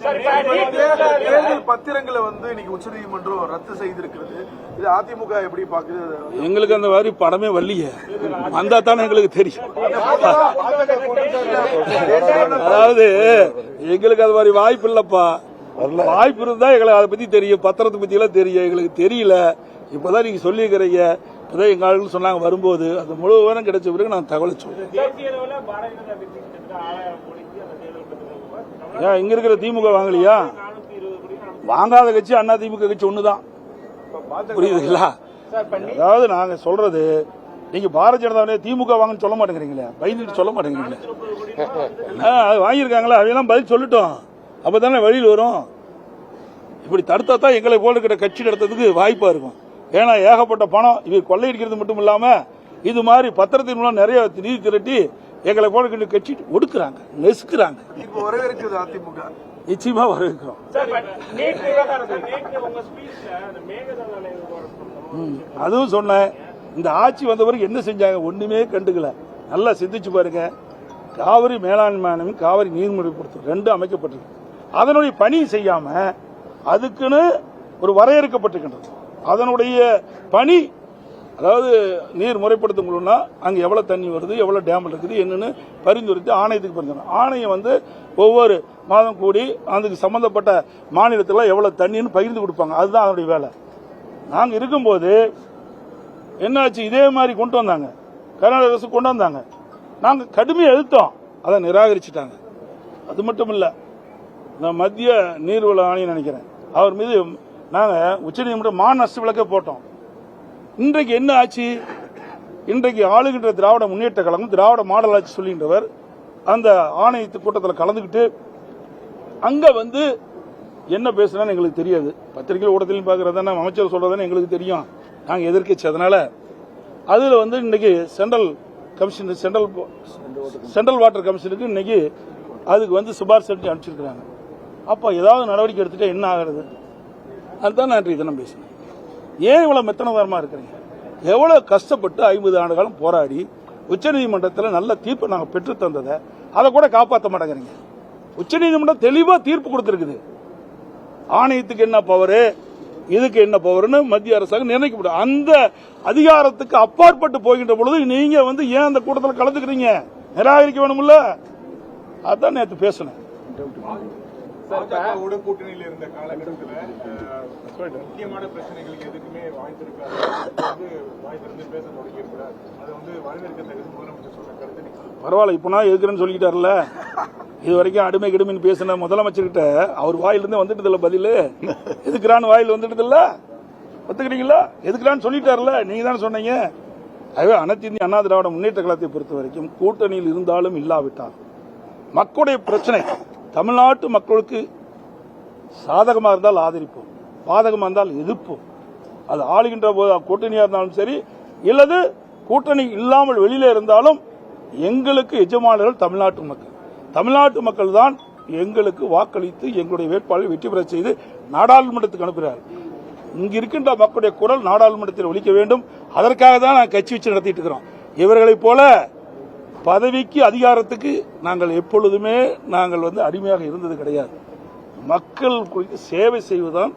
தேர்தல் பத்திரங்களை இன்னைக்கு உச்சநீதிமன்றம் ரத்து செய்திருக்கிறது. இது அதிமுக எப்படி பாக்குது? எங்களுக்கு அந்த மாதிரி படமே வரலையே, வந்தா தானே எங்களுக்கு தெரியும். அதாவது எங்களுக்கு அது மாதிரி வாய்ப்பு இல்லப்பா. வாய்ப்பு இருந்தா எங்களுக்கு அதை பத்தி தெரியும், பத்திரத்தை பத்தி எல்லாம் தெரியும். எங்களுக்கு தெரியல, இப்பதான் நீங்க சொல்லிக்கிறீங்க. இப்பதான் எங்க ஆளுகள் சொன்னாங்க வரும்போது அந்த முழு விவரம் கிடைச்ச பிறகு நான் தகவல் சொல்றேன். இங்க இருக்கிற திமுக வாங்கலையா? வாங்காத கட்சி அண்ணா திமுக கட்சி ஒண்ணுதான், புரியுதுங்களா? அதாவது நாங்க சொல்றது, நீங்க பாரதிய ஜனதா திமுக வாங்கன்னு சொல்ல மாட்டேங்கிறீங்களே, பயந்துட்டு சொல்ல மாட்டேங்கிறீங்களே. வாங்கியிருக்காங்களா அவையெல்லாம் பதில் சொல்லட்டும், அப்பதானே வழியில் வரும். இப்படி தடுத்தா தான் எங்களை போல இருக்கிற கட்சி நடத்துறதுக்கு வாய்ப்பா இருக்கும். ஏன்னா ஏகப்பட்ட பணம் இவர் கொள்ளையடிக்கிறது மட்டும் இல்லாம இது மாதிரி பத்திரத்தின் மூலம் நிறைய நிதி திரட்டி எங்களை போல கட்சி ஒடுக்குறாங்க, நெசுக்குறாங்க. நிச்சயமா வரவேற்கிறோம். அதுவும் சொன்னேன், இந்த ஆட்சி வந்த பிறகு என்ன செஞ்சாங்க? ஒண்ணுமே கண்டுக்கல. நல்லா சிந்திச்சு பாருங்க. காவிரி மேலாண்மை, காவிரி நீர்முறைப்படுத்தும் ரெண்டும் அமைக்கப்பட்டிருக்கு. அதனுடைய பணி செய்யாம அதுக்குன்னு ஒரு வரையறுக்கப்பட்டிருக்கின்றது. அதனுடைய பணி, அதாவது நீர் முறைப்படுத்தணும்னா அங்க எவ்வளவு தண்ணி வருது, எவ்வளவு டேம் இருக்குது என்னன்னு பரிந்துரைத்து ஆணையத்துக்கு பரிந்துரை. ஆணையம் ஒவ்வொரு மாதம் கூடி அதுக்கு சம்பந்தப்பட்ட மாநிலத்தில் எவ்வளவு தண்ணின்னு பகிர்ந்து கொடுப்பாங்க. அதுதான் அதனுடைய வேலை. நாங்க இருக்கும்போது என்னாச்சு, இதே மாதிரி கொண்டு வந்தாங்க, கர்நாடக அரசு கொண்டு வந்தாங்க. நாங்க கடுமையாக எதிர்த்தோம், அதை நிராகரிச்சுட்டாங்க. அது மட்டும் இல்ல, மத்திய நீர்வள ஆணையம் நினைக்கிறேன், அவர் மீது நாங்க உச்சநீதிமன்றம் நஷ்ட விலக்கை போட்டோம். இன்றைக்கு என்ன ஆச்சு? இன்றைக்கு ஆளுகின்ற திராவிட முன்னேற்ற கழகம், திராவிட மாடல் ஆட்சி சொல்லுகின்றவர் அந்த ஆணையத்து கூட்டத்தில் கலந்துகிட்டு அங்க என்ன பேசுறான்னு எங்களுக்கு தெரியாது. பத்திரிகை ஊடகத்திலும் பாக்குறதானே, அமைச்சர் சொல்றதானே எங்களுக்கு தெரியும். நாங்க எதிர்க்கட்சி, அதனால அதுல இன்னைக்கு சென்ட்ரல் கமிஷன், சென்ட்ரல் வாட்டர் கமிஷனுக்கு இன்னைக்கு அதுக்கு சிபாரிசு செஞ்சு அனுப்பிச்சிருக்காங்க. அப்ப ஏதாவது நடவடிக்கை எடுத்துட்டா என்ன ஆகிறது? அதுதான் நான் தினம் பேசினேன். ஏன் இவ்வளவு மெத்தனதாரமா இருக்கிறீங்க? எவ்வளவு கஷ்டப்பட்டு 50 ஆண்டு காலம் போராடி உச்சநீதிமன்றத்தில் நல்ல தீர்ப்பு நாங்கள் பெற்று தந்ததை அதை கூட காப்பாற்ற மாட்டேங்கிறீங்க. உச்சநீதிமன்றம் தெளிவா தீர்ப்பு கொடுத்திருக்குது. ஆணையத்துக்கு என்ன பவர், இதுக்கு என்ன பவர்னு மத்திய அரசாங்கம் நிர்ணயிக்கப்படும். அந்த அதிகாரத்துக்கு அப்பாற்பட்டு போகின்ற பொழுது நீங்க ஏன் அந்த கூட்டத்தில் கலந்துக்கிறீங்க? நிராகரிக்க வேணும்ல. அதான் நேற்று பேசினேன். கூட்டணியில் இருந்த காலகட்டத்தில் முக்கியமான பிரச்சனைகளுக்கு எதுக்குமே வாய்ந்திருக்காது, பேச தொடங்கியிருக்கிறார். அது வரவேற்கத்தக்கது. முதலமைச்சர் சொன்ன கருத்து பரவாயில்ல, இப்ப நான் எதுக்குறேன்னு சொல்லிட்டாருல்ல. இது வரைக்கும் அடிமை கிடுமைன்னு பேசின முதலமைச்சர்கிட்ட அவர் வாயிலிருந்து வந்துட்டு இல்ல பதில். எதுக்குறான்னு வாயில் வந்துட்டு இல்ல, ஒத்துக்கிறீங்களா? எதுக்குறான்னு சொல்லிட்டாருல, நீங்க தானே சொன்னீங்க. ஆகவே அனைத்து இந்திய அண்ணா திராவிட முன்னேற்ற கழகத்தை பொறுத்த வரைக்கும் கூட்டணியில் இருந்தாலும் இல்லாவிட்டால் மக்களுடைய பிரச்சனை, தமிழ்நாட்டு மக்களுக்கு சாதகமா இருந்தால் ஆதரிப்போம், பாதகமா இருந்தால் எதிர்ப்போம். அது ஆளுகின்ற போது கூட்டணியா இருந்தாலும் சரி, இல்லது கூட்டணி இல்லாமல் வெளியில இருந்தாலும் எங்களுக்கு எஜமானர்கள் தமிழ்நாட்டு மக்கள். தமிழ்நாட்டு மக்கள் தான் எங்களுக்கு வாக்களித்து எங்களுடைய வேட்பாளரை வெற்றி பெற செய்து நாடாளுமன்றத்துக்கு அனுப்புகிறார். இங்க இருக்கின்ற மக்களுடைய குரல் நாடாளுமன்றத்தில் ஒலிக்க வேண்டும். அதற்காக தான் நாங்கள் கட்சி வச்சு நடத்திட்டு இருக்கிறோம். இவர்களைப் போல பதவிக்கு, அதிகாரத்துக்கு நாங்கள் எப்பொழுதுமே அடிமையாக இருந்தது கிடையாது. மக்கள் சேவை செய்வதுதான்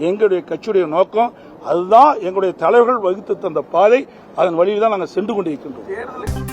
எங்களுடைய கட்சியுடைய நோக்கம். அதுதான் எங்களுடைய தலைவர்கள் வகுத்து தந்த பாதை. அதன் வழியில் தான் நாங்கள் சென்று கொண்டிருக்கின்றோம்.